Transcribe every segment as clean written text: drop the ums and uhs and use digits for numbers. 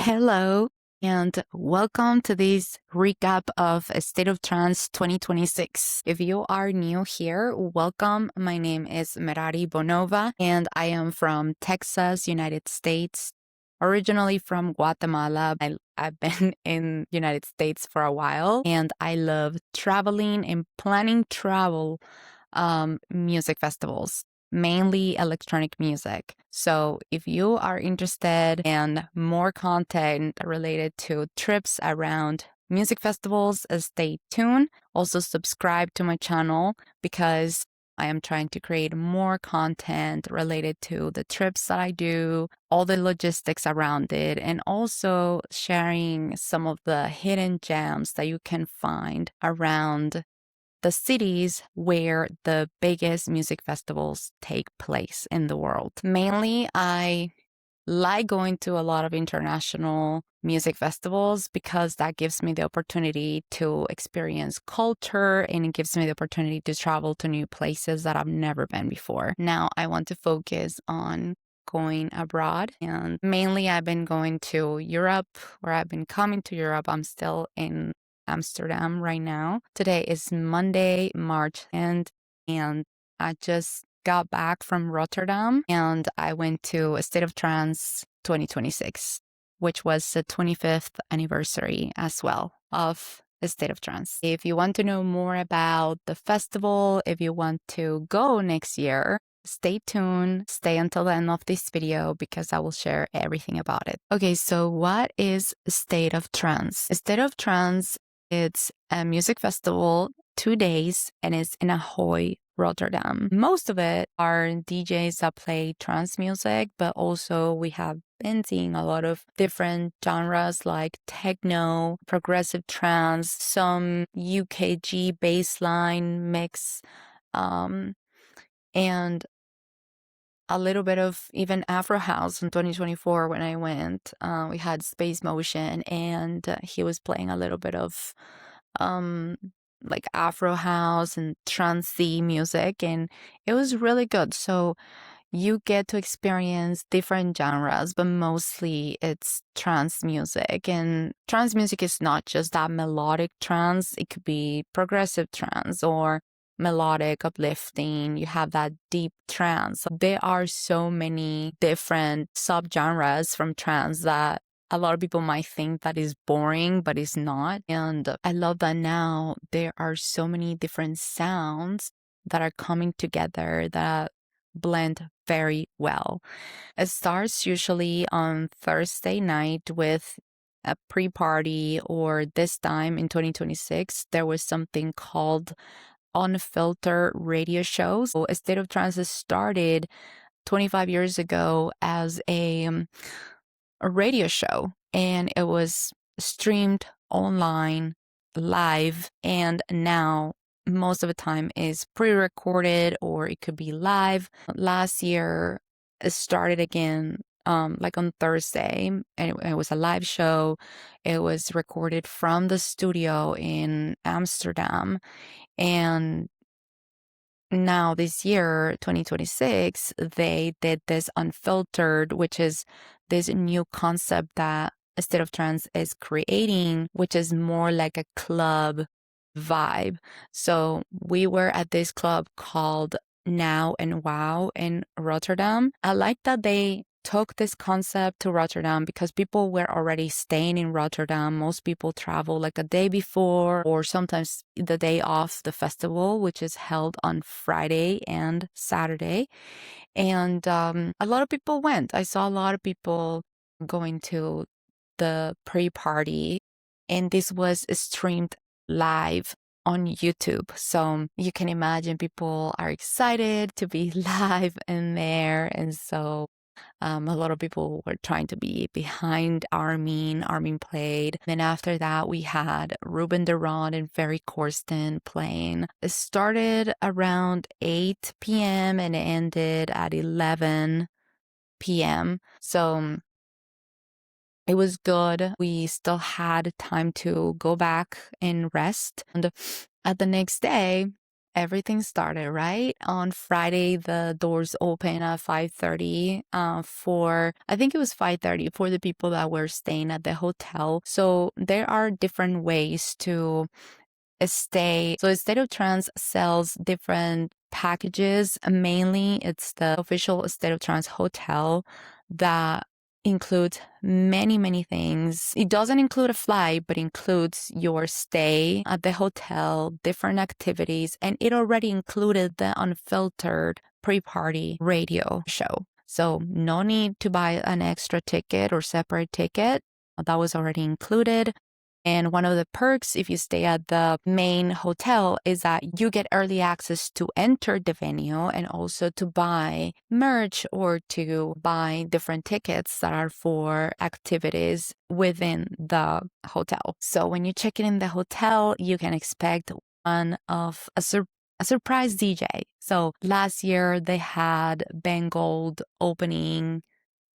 Hello, and welcome to this recap of State of Trance 2026. If you are new here, welcome. My name is Merari Bonova, and I am from Texas, United States. Originally from Guatemala, I've been in United States for a while, and I love traveling and planning travel music festivals, mainly electronic music. So if you are interested in more content related to trips around music festivals, stay tuned. Also subscribe to my channel because I am trying to create more content related to the trips that I do, all the logistics around it, and also sharing some of the hidden gems that you can find around the cities where the biggest music festivals take place in the world. Mainly, I like going to a lot of international music festivals because that gives me the opportunity to experience culture and it gives me the opportunity to travel to new places that I've never been before. Now, I want to focus on going abroad, and mainly I've been going to Europe, or I've been coming to Europe. I'm still in Amsterdam right now. Today is Monday, March 10th, and I just got back from Rotterdam and I went to a State of Trance 2026, which was the 25th anniversary as well of the State of Trance. If you want to know more about the festival, if you want to go next year, stay tuned, stay until the end of this video because I will share everything about it. Okay, so what is State of Trance? State of Trance, it's a music festival, 2 days, and it's in Ahoy, Rotterdam. Most of it are DJs that play trance music, but also we have been seeing a lot of different genres like techno, progressive trance, some UKG bassline mix, and a little bit of even Afro House in 2024 when I went. We had Space Motion, and he was playing a little bit of um, like Afro House and trancey music, and it was really good. So you get to experience different genres, but mostly it's trance music. And trance music is not just that melodic trance, it could be progressive trance or melodic, uplifting. You have that deep trance. There are so many different subgenres from trance that a lot of people might think that is boring, but it's not. And I love that now there are so many different sounds that are coming together that blend very well. It starts usually on Thursday night with a pre-party, or this time in 2026, there was something called unfiltered radio shows. So A State of Trance started 25 years ago as a radio show, and it was streamed online live, and now most of the time is pre-recorded or it could be live. Last year it started again like on Thursday, and it was a live show. It was recorded from the studio in Amsterdam, and now this year 2026 they did this unfiltered, which is this new concept that a State of Trance is creating, which is more like a club vibe. So we were at this club called Now and Wow in Rotterdam. I like that they took this concept to Rotterdam because people were already staying in Rotterdam. Most people travel like a day before or sometimes the day off the festival, which is held on Friday and Saturday. And a lot of people went. I saw a lot of people going to the pre-party, and this was streamed live on YouTube. So you can imagine people are excited to be live in there. And so a lot of people were trying to be behind Armin. Armin played. Then after that, we had Ruben de Ron and Ferry Corsten playing. It started around 8 p.m. and it ended at 11 p.m. So it was good. We still had time to go back and rest. And at the next day, everything started, right? On Friday, the doors open at 5:30 for, I think it was 5:30 for the people that were staying at the hotel. So there are different ways to stay. So State of Trance sells different packages. Mainly, it's the official State of Trance hotel that includes many, many things. It doesn't include a flight, but includes your stay at the hotel, different activities, and it already included the unfiltered pre-party radio show. So no need to buy an extra ticket or separate ticket. That was already included. And one of the perks, if you stay at the main hotel, is that you get early access to enter the venue and also to buy merch or to buy different tickets that are for activities within the hotel. So when you check in the hotel, you can expect one of a surprise DJ. So last year they had Ben Gold opening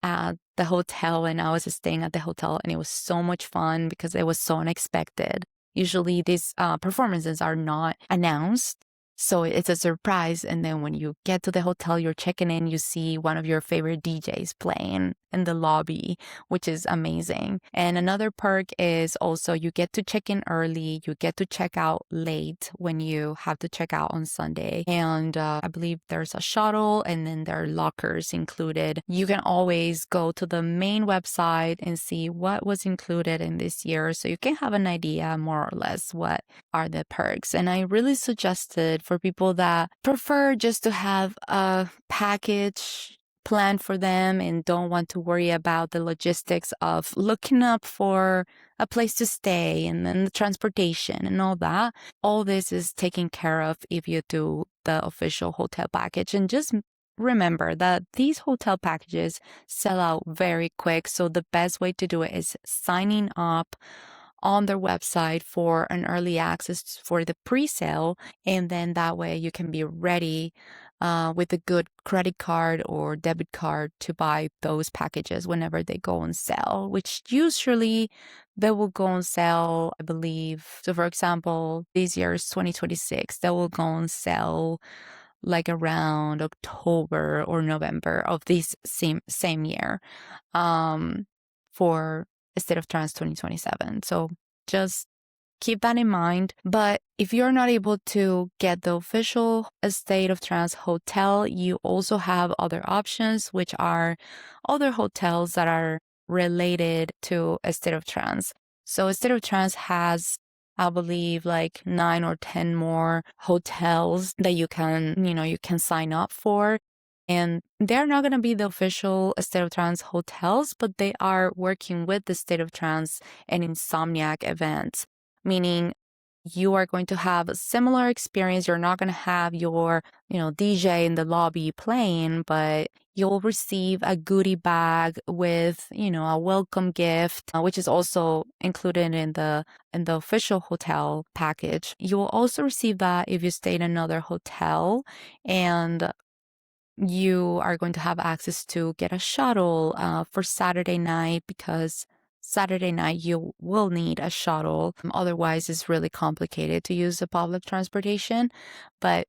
at the hotel, and I was staying at the hotel, and it was so much fun because it was so unexpected. Usually these performances are not announced, so it's a surprise. And then when you get to the hotel, you're checking in, you see one of your favorite DJs playing in the lobby, which is amazing. And another perk is also you get to check in early, you get to check out late when you have to check out on Sunday. And I believe there's a shuttle, and then there are lockers included. You can always go to the main website and see what was included in this year, so you can have an idea more or less what are the perks. And I really suggested for people that prefer just to have a package planned for them and don't want to worry about the logistics of looking up for a place to stay and then the transportation and all that. All this is taken care of if you do the official hotel package. And just remember that these hotel packages sell out very quick. So the best way to do it is signing up on their website for an early access for the pre-sale, and then that way you can be ready with a good credit card or debit card to buy those packages whenever they go on sale, which usually they will go on sale, I believe. So for example, this year's 2026, they will go on sale like around October or November of this same year for State of Trance 2027. So just keep that in mind. But if you're not able to get the official State of Trance hotel, you also have other options, which are other hotels that are related to a State of Trance. So a State of Trance has, I believe, like 9 or 10 more hotels that you can sign up for. And they're not going to be the official State of Trance hotels, but they are working with the State of Trance and Insomniac events, meaning you are going to have a similar experience. You're not going to have your, DJ in the lobby playing, but you'll receive a goodie bag with, a welcome gift, which is also included in the official hotel package. You will also receive that if you stay in another hotel, and you are going to have access to get a shuttle for Saturday night, because Saturday night you will need a shuttle. Otherwise, it's really complicated to use the public transportation, but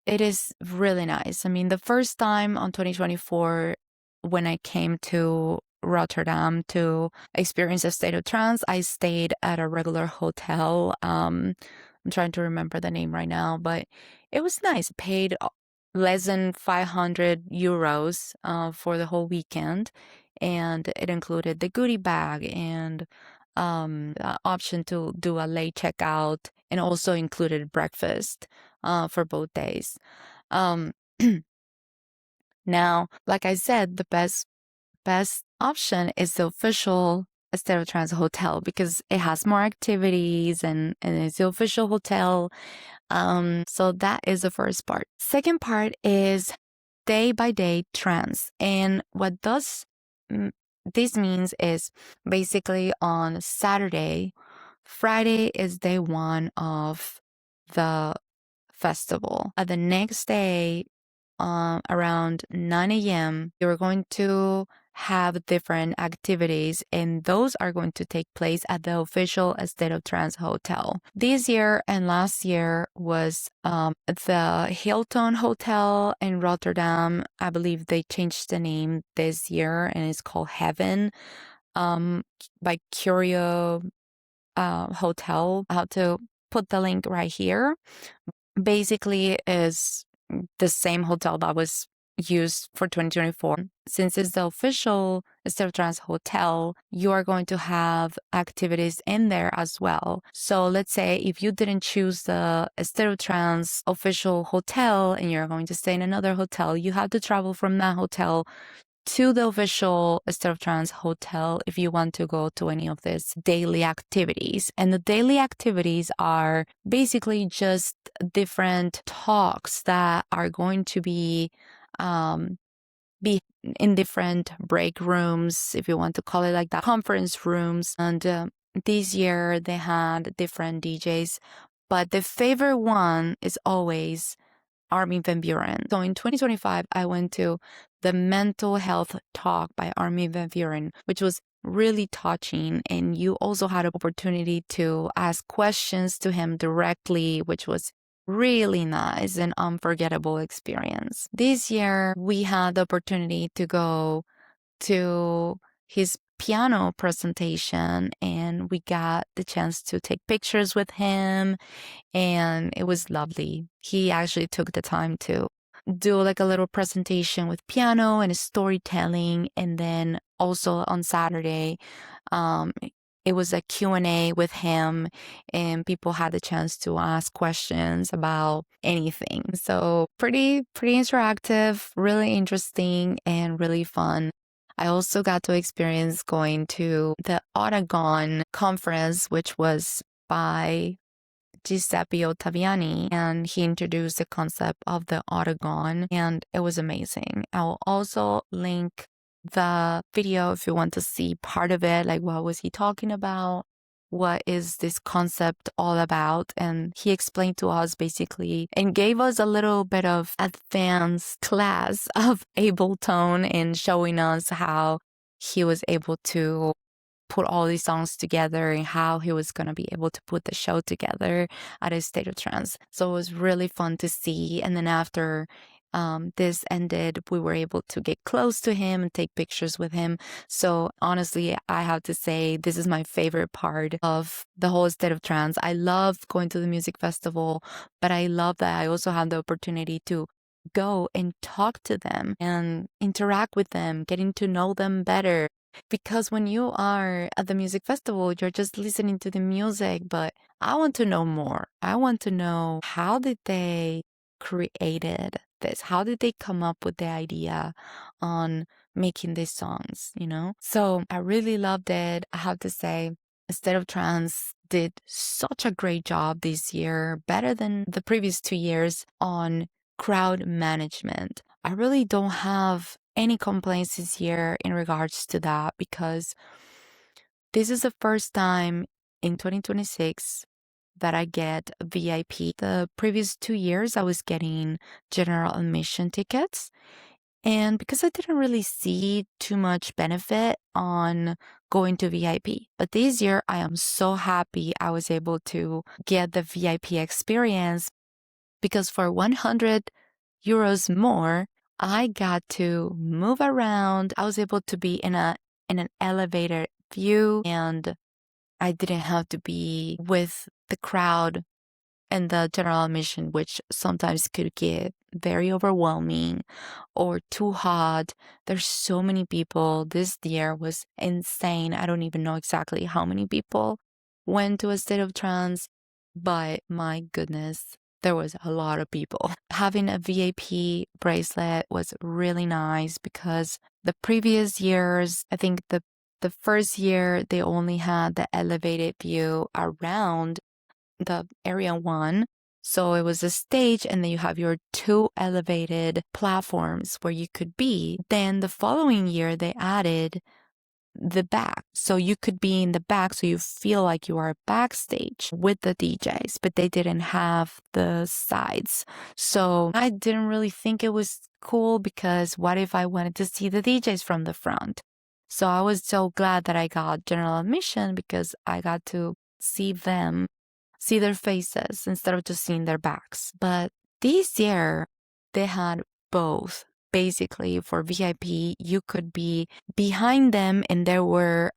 it is really nice. I mean, the first time on 2024, when I came to Rotterdam to experience a State of Trance, I stayed at a regular hotel. I'm trying to remember the name right now, but it was nice. Paid less than 500 euros for the whole weekend, and it included the goodie bag and the option to do a late checkout, and also included breakfast for both days. Um, Now, like I said, the best option is the official State of Trance hotel, because it has more activities and it's the official hotel. So that is the first part. Second part is day by day trance. And what this means is basically on Saturday, Friday is day one of the festival. The next day, around 9 a.m., you're going to have different activities, and those are going to take place at the official State of Trance hotel. This year and last year was the Hilton Hotel in Rotterdam. I believe they changed the name this year and it's called Heaven by Curio Hotel. I'll have to put the link right here. Basically is the same hotel that was used for 2024. Since it's the official State of Trance hotel, you are going to have activities in there as well. So let's say if you didn't choose the State of Trance official hotel and you're going to stay in another hotel, you have to travel from that hotel to the official State of Trance hotel if you want to go to any of these daily activities. And the daily activities are basically just different talks that are going to be in different break rooms, if you want to call it like that, conference rooms. And this year they had different DJs, but the favorite one is always Armin van Buuren. So in 2025, I went to the mental health talk by Armin van Buuren, which was really touching. And you also had an opportunity to ask questions to him directly, which was really nice and unforgettable experience. This year, we had the opportunity to go to his piano presentation and we got the chance to take pictures with him and it was lovely. He actually took the time to do like a little presentation with piano and storytelling. And then also on Saturday, it was a Q&A with him and people had the chance to ask questions about anything. So pretty interactive, really interesting and really fun. I also got to experience going to the Otagon conference, which was by Giuseppe Ottaviani, and he introduced the concept of the Otagon, and it was amazing. I'll also link the video if you want to see part of it, like what was he talking about, what is this concept all about, and he explained to us basically and gave us a little bit of advanced class of Ableton and showing us how he was able to put all these songs together and how he was going to be able to put the show together at a State of Trance. So it was really fun to see. And then after this ended, we were able to get close to him and take pictures with him. So honestly, I have to say this is my favorite part of the whole State of Trance. I love going to the music festival, but I love that I also have the opportunity to go and talk to them and interact with them, getting to know them better. Because when you are at the music festival, you're just listening to the music, but I want to know more. I want to know, how did they created this? How did they come up with the idea on making these songs, you know? So I really loved it. I have to say, State of Trance did such a great job this year, better than the previous 2 years, on crowd management. I really don't have any complaints this year in regards to that because this is the first time in 2026 that I get VIP. The previous 2 years, I was getting general admission tickets. And because I didn't really see too much benefit on going to VIP. But this year, I am so happy I was able to get the VIP experience because for 100 euros more, I got to move around. I was able to be in an elevator view and I didn't have to be with the crowd and the general admission, which sometimes could get very overwhelming or too hot. There's so many people. This year was insane. I don't even know exactly how many people went to a State of Trance, but my goodness, there was a lot of people. Having a VIP bracelet was really nice because the previous years, I think the first year they only had the elevated view around the area 1. So it was a stage and then you have your 2 elevated platforms where you could be. Then the following year they added the back. So you could be in the back so you feel like you are backstage with the DJs, but they didn't have the sides. So I didn't really think it was cool because what if I wanted to see the DJs from the front? So I was so glad that I got general admission because I got to see them, see their faces instead of just seeing their backs. But this year, they had both. Basically, for VIP, you could be behind them, and there were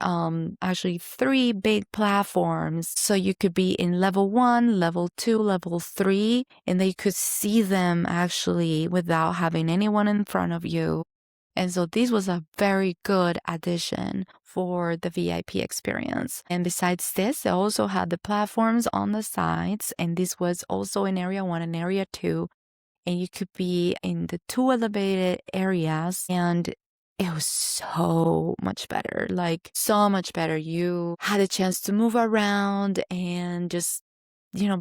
actually three big platforms. So you could be in level 1, level 2, level 3, and they could see them actually without having anyone in front of you. And so this was a very good addition for the VIP experience. And besides this, they also had the platforms on the sides, and this was also in area 1 and area 2. And you could be in the 2 elevated areas, and it was so much better, like so much better. You had a chance to move around and just,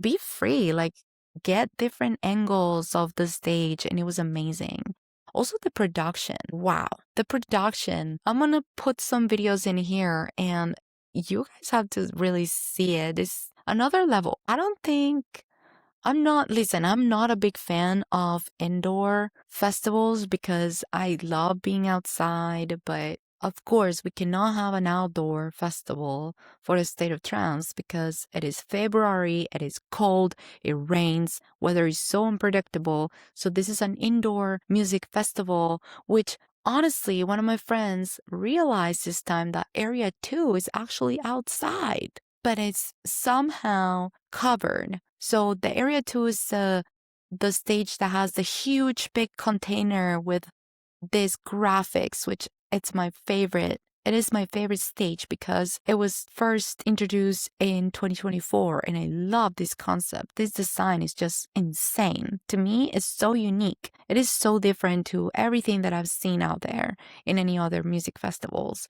be free, like get different angles of the stage, and it was amazing. Also, the production. Wow. The production. I'm going to put some videos in here, and you guys have to really see it. It's another level. I'm not a big fan of indoor festivals because I love being outside, but of course, we cannot have an outdoor festival for the State of Trance because it is February, it is cold, it rains, weather is so unpredictable. So, this is an indoor music festival, which honestly, one of my friends realized this time that Area 2 is actually outside, but it's somehow covered. So the area 2 is the stage that has the huge big container with this graphics, which it's my favorite. It is my favorite stage because it was first introduced in 2024, and I love this concept. This design is just insane. To me, it's so unique. It is so different to everything that I've seen out there in any other music festivals.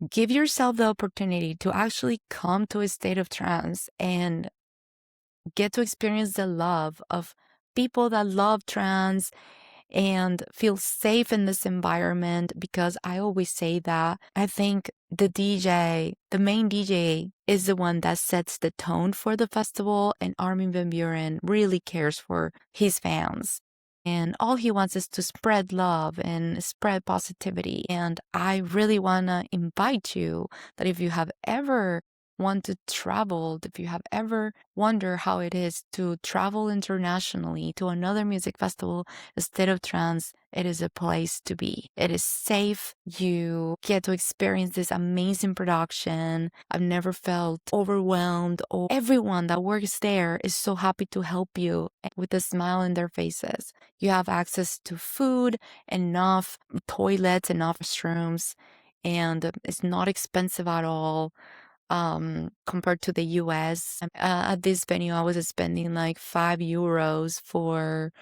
Give yourself the opportunity to actually come to a state of trance and get to experience the love of people that love trance and feel safe in this environment, because I always say that I think the DJ, the main DJ, is the one that sets the tone for the festival, and Armin van Buuren really cares for his fans. And all he wants is to spread love and spread positivity. And I really want to invite you that if you have ever want to travel, if you have ever wonder how it is to travel internationally to another music festival, a State of Trance, it is a place to be. It is safe. You get to experience this amazing production. I've never felt overwhelmed, or everyone that works there is so happy to help you with a smile in their faces. You have access to food, enough toilets, enough restrooms, and it's not expensive at all compared to the US. At this venue, I was spending like €5 for,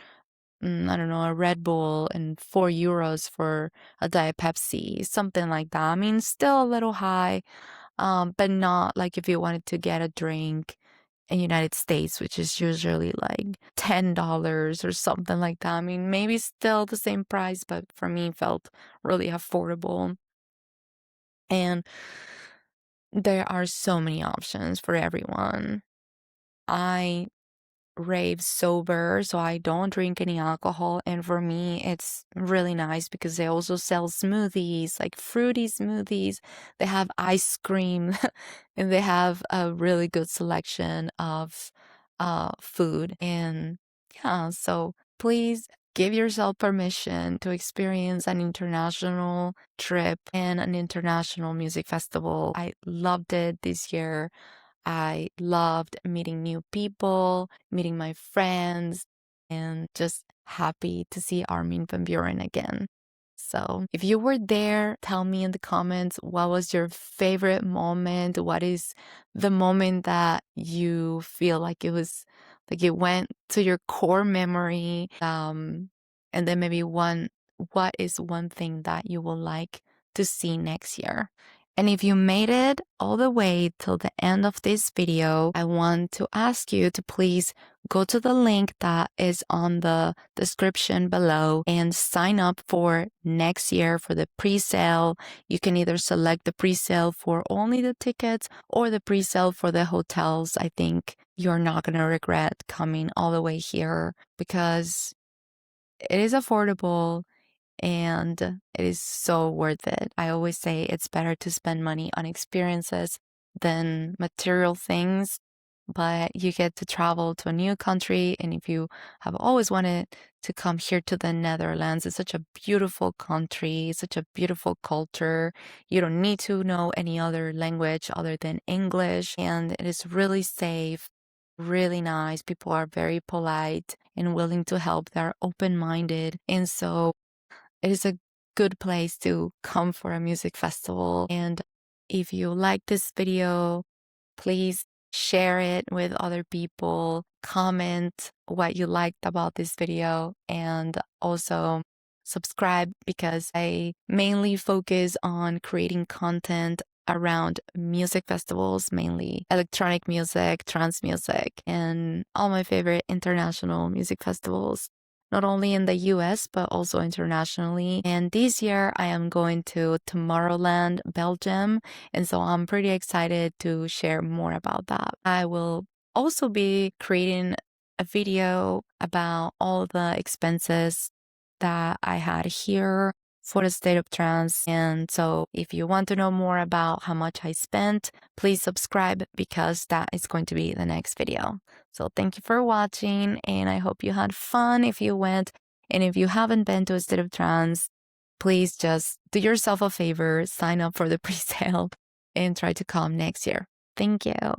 I don't know, a Red Bull, and €4 for a Diet Pepsi, something like that. I mean, still a little high, but not like if you wanted to get a drink in United States, which is usually like $10 or something like that. I mean, maybe still the same price, but for me, it felt really affordable. And there are so many options for everyone. I rave sober, so I don't drink any alcohol. And for me, it's really nice because they also sell smoothies, like fruity smoothies. They have ice cream, and they have a really good selection of food. And yeah, so please give yourself permission to experience an international trip and an international music festival. I loved it this year. I loved meeting new people, meeting my friends, and just happy to see Armin van Buuren again. So, if you were there, tell me in the comments what was your favorite moment? What is the moment that you feel like it was like it went to your core memory? And then maybe what is one thing that you will like to see next year? And if you made it all the way till the end of this video, I want to ask you to please go to the link that is on the description below and sign up for next year for the pre-sale. You can either select the pre-sale for only the tickets or the pre-sale for the hotels. I think you're not going to regret coming all the way here because it is affordable. and it is so worth it. I always say it's better to spend money on experiences than material things, but you get to travel to a new country. And if you have always wanted to come here to the Netherlands, it's such a beautiful country, such a beautiful culture. You don't need to know any other language other than English, and it is really safe, really nice. People are very polite and willing to help. They're open minded. And so it is a good place to come for a music festival. And if you like this video, please share it with other people, comment what you liked about this video, and also subscribe because I mainly focus on creating content around music festivals, mainly electronic music, trance music, and all my favorite international music festivals, not only in the US, but also internationally. And this year I am going to Tomorrowland, Belgium. And so I'm pretty excited to share more about that. I will also be creating a video about all the expenses that I had here for the State of Trance. And so if you want to know more about how much I spent, please subscribe because that is going to be the next video. So thank you for watching, and I hope you had fun if you went. And if you haven't been to a State of Trance, please just do yourself a favor, sign up for the pre-sale, and try to come next year. Thank you.